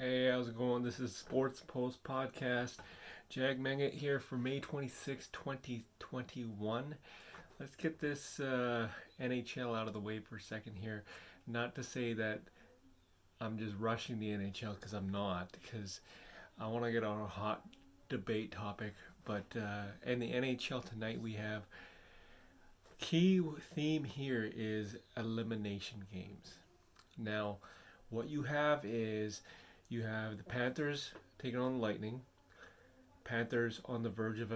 Hey, how's it going? This is Sports Post Podcast. Jag Mangat here for May 26, 2021. Let's get this NHL out of the way for a second here. Not to say that I'm just rushing the NHL, because I'm not, because I want to get on a hot debate topic. But in the NHL tonight, we have key theme here is elimination games. Now, what you have is you have the Panthers taking on the Lightning. Panthers on the verge of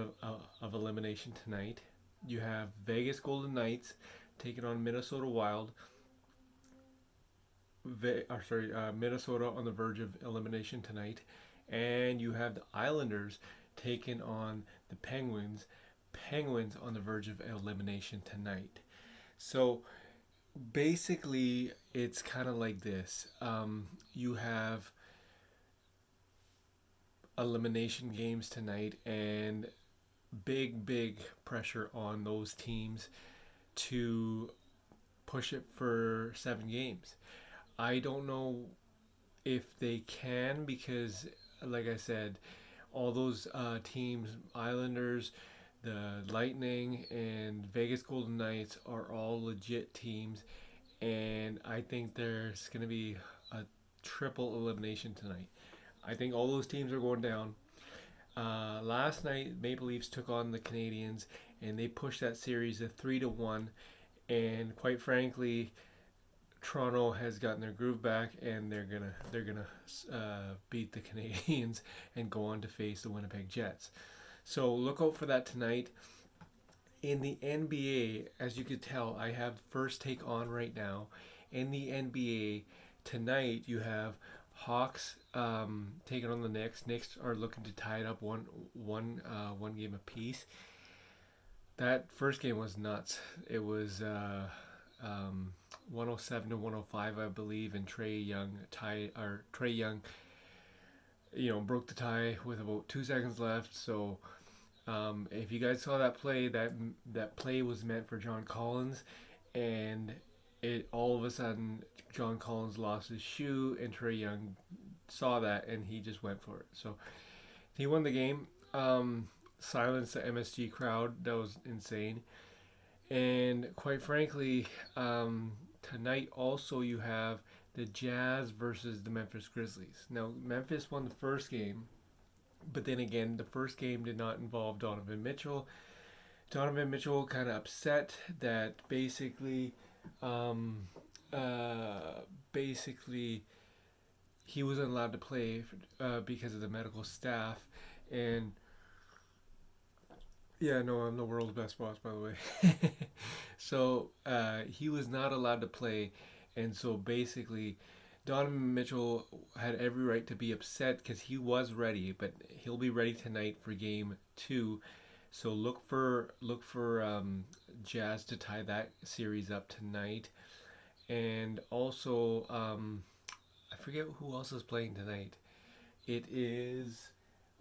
elimination tonight. You have Vegas Golden Knights taking on Minnesota Wild. Minnesota on the verge of elimination tonight. And you have the Islanders taking on the Penguins. Penguins on the verge of elimination tonight. So basically, it's kind of like this. You have elimination games tonight, and big pressure on those teams to push it for 7 games. I don't know if they can, because like I said, all those teams, Islanders, the Lightning, and Vegas Golden Knights are all legit teams, and I think there's going to be a triple elimination tonight. I think all those teams are going down. Last night, Maple Leafs took on the Canadians, and they pushed that series to 3-1. And quite frankly, Toronto has gotten their groove back, and they're gonna beat the Canadians and go on to face the Winnipeg Jets. So look out for that tonight. In the NBA, as you could tell, I have first take on right now. In the NBA tonight, you have Hawks taking on the Knicks. Knicks are looking to tie it up one game apiece. That first game was nuts. It was 107 to 105, I believe, and Trey Young, broke the tie with about 2 seconds left. So if you guys saw that play, that play was meant for John Collins, and it all of a sudden John Collins lost his shoe, and Trey Young saw that, and he just went for it. So he won the game. Silenced the MSG crowd. That was insane. And quite frankly, tonight also you have the Jazz versus the Memphis Grizzlies. Now, Memphis won the first game, but then again, the first game did not involve Donovan Mitchell. Donovan Mitchell kind of upset that basically he wasn't allowed to play because of the medical staff. And yeah, no, I'm the world's best boss, by the way. So he was not allowed to play, and so basically Donovan Mitchell had every right to be upset because he was ready, but he'll be ready tonight for game 2. So look for Jazz to tie that series up tonight. And also, I forget who else is playing tonight. It is,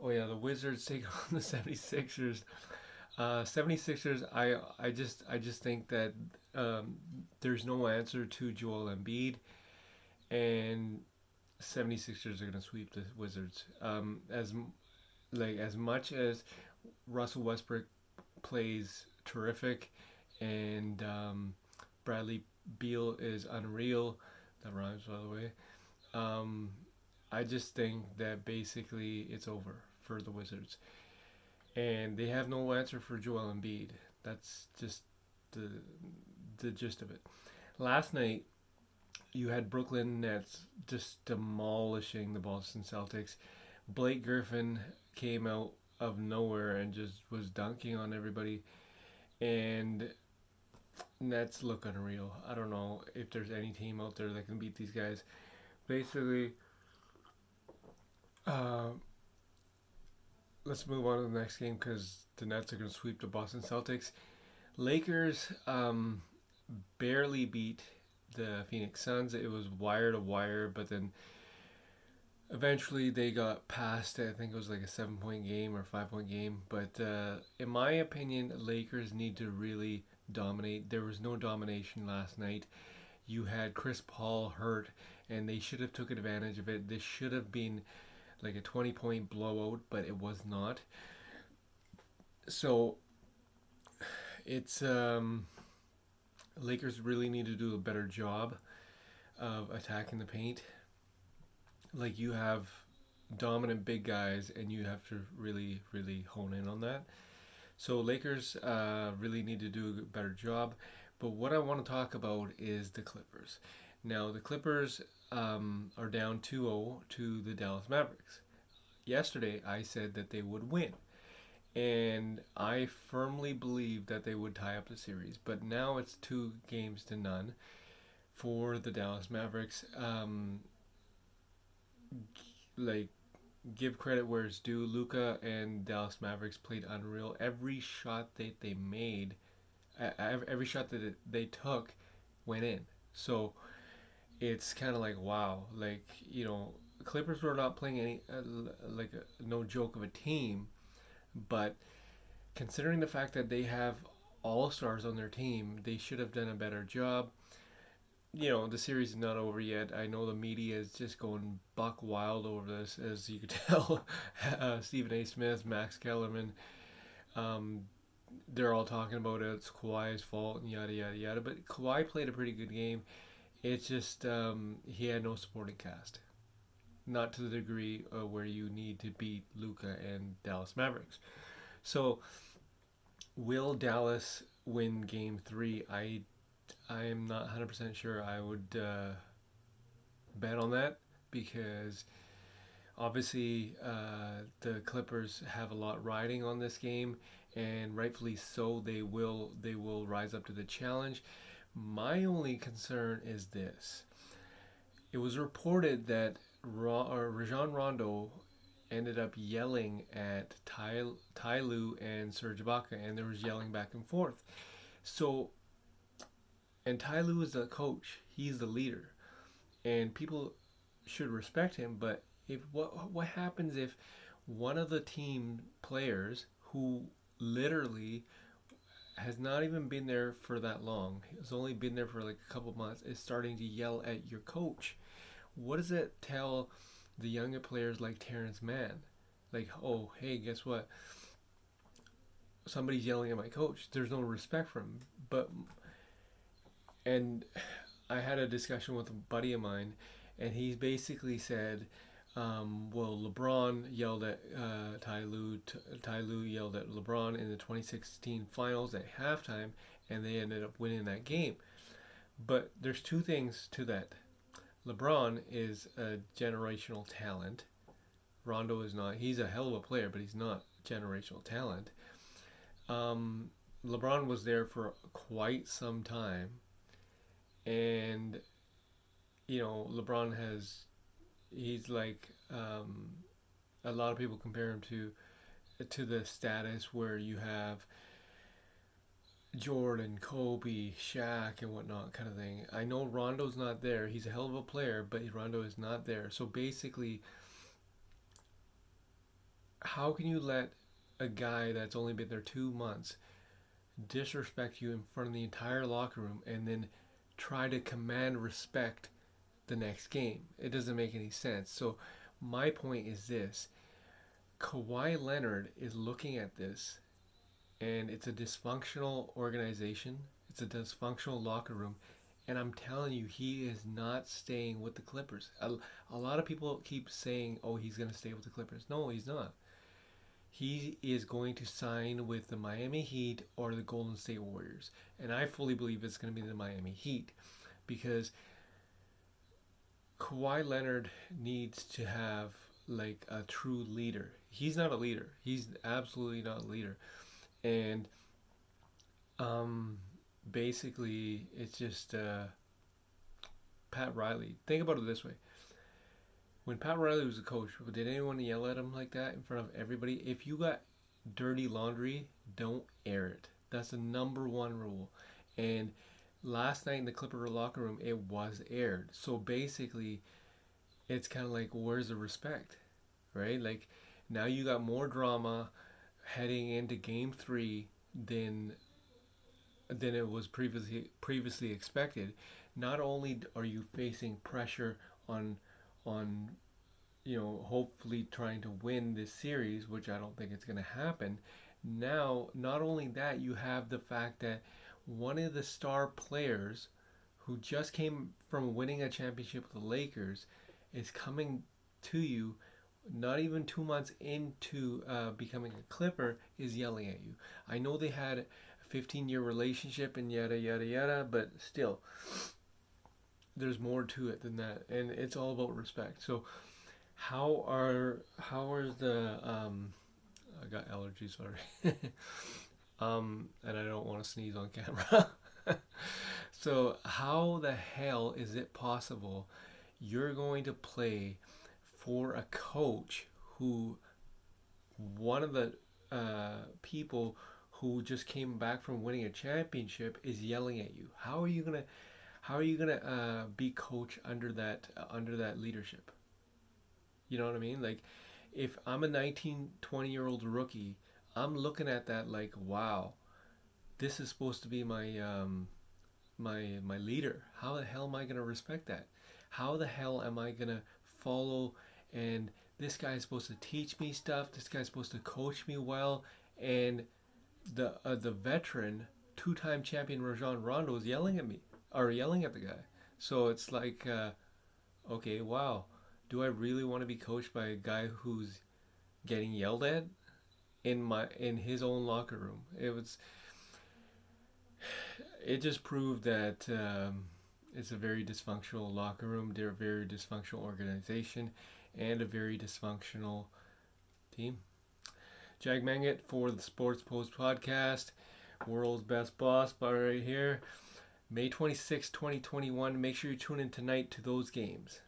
the Wizards take on the 76ers. 76ers, I just think that there's no answer to Joel Embiid, and 76ers are going to sweep the Wizards. As much as Russell Westbrook plays terrific, and Bradley Beal is unreal. That rhymes, by the way. I just think that basically it's over for the Wizards, and they have no answer for Joel Embiid. That's just the gist of it. Last night, you had Brooklyn Nets just demolishing the Boston Celtics. Blake Griffin came out of nowhere and just was dunking on everybody, and Nets look unreal. I don't know if there's any team out there that can beat these guys. Basically, let's move on to the next game because the Nets are going to sweep the Boston Celtics. Lakers barely beat the Phoenix Suns. It was wire to wire, but then eventually they got past. I think it was like a 7-point game or 5-point game. But in my opinion, Lakers need to really dominate. There was no domination last night. You had Chris Paul hurt, and they should have took advantage of it. This should have been like a 20-point blowout, but it was not. So it's Lakers really need to do a better job of attacking the paint. Like, you have dominant big guys, and you have to really, really hone in on that. So Lakers really need to do a better job. But what I want to talk about is the Clippers. Now, the Clippers are down 2-0 to the Dallas Mavericks. Yesterday, I said that they would win. And I firmly believed that they would tie up the series. But now it's 2-0 for the Dallas Mavericks. Like, give credit where it's due. Luka and Dallas Mavericks played unreal. Every shot that they made, every shot that they took went in. So it's kind of like, wow. Like, Clippers were not playing no joke of a team. But considering the fact that they have all-stars on their team, they should have done a better job. The series is not over yet. I know the media is just going buck wild over this, as you could tell. Stephen A. Smith, Max Kellerman, they're all talking about it's Kawhi's fault and yada, yada, yada. But Kawhi played a pretty good game. It's just he had no supporting cast. Not to the degree where you need to beat Luka and Dallas Mavericks. So, will Dallas win Game 3? I am not 100% sure. I would bet on that, because obviously the Clippers have a lot riding on this game, and rightfully so. They will rise up to the challenge. My only concern is this. It was reported that Rajon Rondo ended up yelling at Ty Lue and Serge Ibaka, and there was yelling back and forth. So, and Ty Lue is the coach; he's the leader, and people should respect him. But what happens if one of the team players, who literally has not even been there for that long, has only been there for like a couple months, is starting to yell at your coach? What does it tell the younger players like Terrence Mann? Like, oh, hey, guess what? Somebody's yelling at my coach. There's no respect for him. And I had a discussion with a buddy of mine, and he basically said, well, LeBron yelled at Ty Lue. Ty Lue yelled at LeBron in the 2016 finals at halftime, and they ended up winning that game. But there's two things to that. LeBron is a generational talent. Rondo is not. He's a hell of a player, but he's not generational talent. LeBron was there for quite some time, and LeBron he's like, a lot of people compare him to the status where you have Jordan, Kobe, Shaq, and whatnot, kind of thing. I know Rondo's not there. He's a hell of a player, but Rondo is not there. So basically, how can you let a guy that's only been there 2 months disrespect you in front of the entire locker room and then try to command respect the next game? It doesn't make any sense. So my point is this. Kawhi Leonard is looking at this, and it's a dysfunctional organization. It's a dysfunctional locker room. And I'm telling you, he is not staying with the Clippers. A lot of people keep saying, oh, he's going to stay with the Clippers. No, he's not. He is going to sign with the Miami Heat or the Golden State Warriors. And I fully believe it's going to be the Miami Heat, because Kawhi Leonard needs to have like a true leader. He's not a leader. He's absolutely not a leader. And basically, it's just Pat Riley. Think about it this way. When Pat Riley was a coach, did anyone yell at him like that in front of everybody? If you got dirty laundry, don't air it. That's the number one rule. And last night in the Clipper locker room, it was aired. So basically, it's kind of like, where's the respect, right? Like, now you got more drama heading into Game 3 than it was previously expected. Not only are you facing pressure on on hopefully trying to win this series, which I don't think it's going to happen. Now, not only that, you have the fact that one of the star players who just came from winning a championship with the Lakers is coming to you not even 2 months into becoming a Clipper, is yelling at you. I know they had a 15-year relationship and yada yada yada, but still, there's more to it than that, and it's all about respect. So, how are the I got allergies, sorry. And I don't want to sneeze on camera. So, how the hell is it possible you're going to play for a coach who, one of the people who just came back from winning a championship is yelling at you? How are you gonna be coach under that leadership? You know what I mean? Like, if I'm a 19, 20-year-old rookie, I'm looking at that like, wow, this is supposed to be my leader. How the hell am I gonna respect that? How the hell am I gonna follow? And this guy's supposed to teach me stuff. This guy's supposed to coach me well. And the veteran, two-time champion Rajon Rondo is yelling at me or yelling at the guy. So it's like, okay, wow. Do I really want to be coached by a guy who's getting yelled at in his own locker room? It just proved that it's a very dysfunctional locker room. They're a very dysfunctional organization and a very dysfunctional team. Jag Mangat for the Sports Post podcast. World's best boss, right here. May 26, 2021. Make sure you tune in tonight to those games.